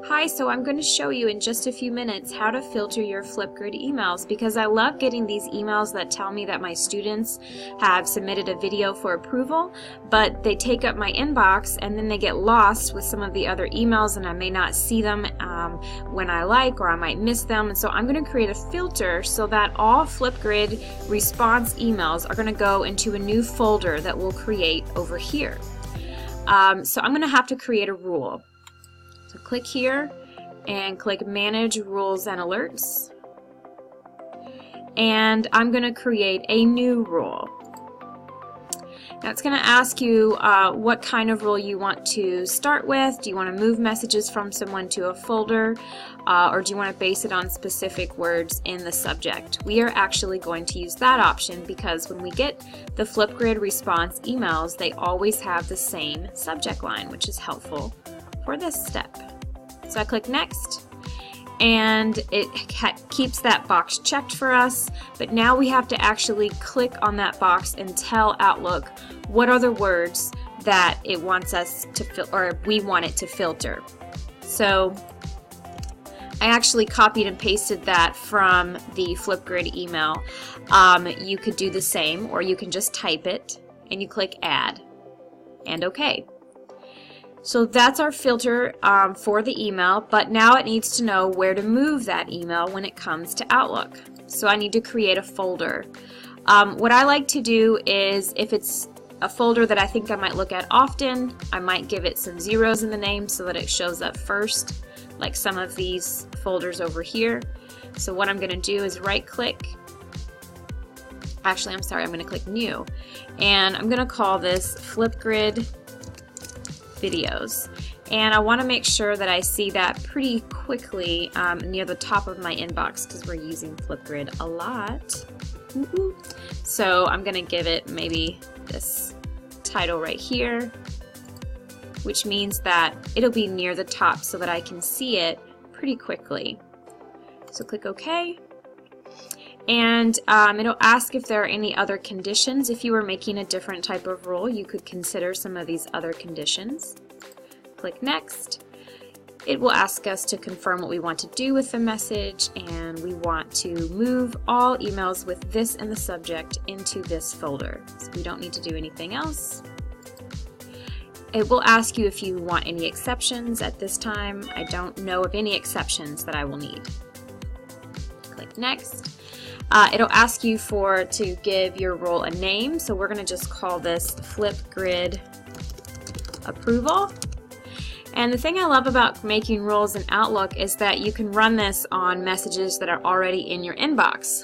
Hi, so I'm going to show you in just a few minutes how to filter your Flipgrid emails, because I love getting these emails that tell me that my students have submitted a video for approval, but they take up my inbox and then they get lost with some of the other emails and I may not see them when I like, or I might miss them. And so I'm going to create a filter so that all Flipgrid response emails are going to go into a new folder that we'll create over here. So I'm going to have to create a rule. So click here and click Manage Rules and Alerts, and I'm going to create a new rule. Now it's going to ask you what kind of rule you want to start with. Do you want to move messages from someone to a folder, or do you want to base it on specific words in the subject? We are actually going to use that option because when we get the Flipgrid response emails, they always have the same subject line, which is helpful for this step. So I click Next, and it keeps that box checked for us, but now we have to actually click on that box and tell Outlook what are the words that it wants us to or we want it to filter. So I actually copied and pasted that from the Flipgrid email. You could do the same, or you can just type it and you click Add and OK. So that's our filter for the email, but now it needs to know where to move that email when it comes to Outlook. So I need to create a folder. What I like to do is, if it's a folder that I think I might look at often, I might give it some zeros in the name so that it shows up first, like some of these folders over here. So what I'm going to do is right click. Actually, I'm sorry, I'm going to click New, and I'm going to call this Flipgrid Videos, and I want to make sure that I see that pretty quickly near the top of my inbox because we're using Flipgrid a lot. So I'm going to give it maybe this title right here, which means that it'll be near the top so that I can see it pretty quickly. So click OK, and it'll ask if there are any other conditions. If you were making a different type of rule, you could consider some of these other conditions. Click Next. It will ask us to confirm what we want to do with the message, and we want to move all emails with this in the subject into this folder. So we don't need to do anything else. It will ask you if you want any exceptions. At this time, I don't know of any exceptions that I will need. Click Next. It'll ask you to give your rule a name, so we're going to just call this Flipgrid Approval. And the thing I love about making rules in Outlook is that you can run this on messages that are already in your inbox.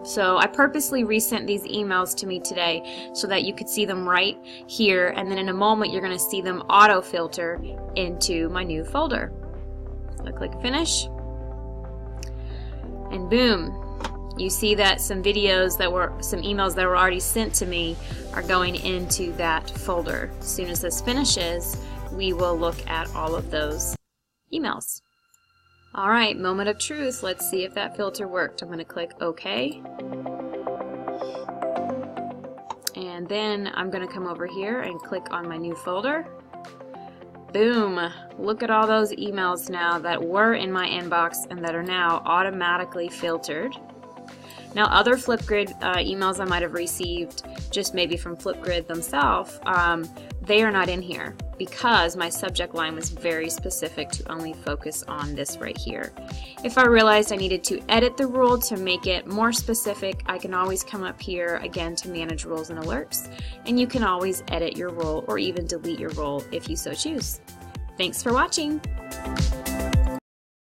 So I purposely resent these emails to me today so that you could see them right here, and then in a moment you're going to see them auto-filter into my new folder. So click Finish, and boom. You see that some emails that were already sent to me are going into that folder. As soon as this finishes, we will look at all of those emails. Alright, moment of truth. Let's see if that filter worked. I'm going to click OK. And then I'm going to come over here and click on my new folder. Boom! Look at all those emails now that were in my inbox and that are now automatically filtered. Now, other Flipgrid emails I might have received, just maybe from Flipgrid themselves, they are not in here because my subject line was very specific to only focus on this right here. If I realized I needed to edit the rule to make it more specific, I can always come up here again to Manage Rules and Alerts, and you can always edit your rule or even delete your rule if you so choose. Thanks for watching!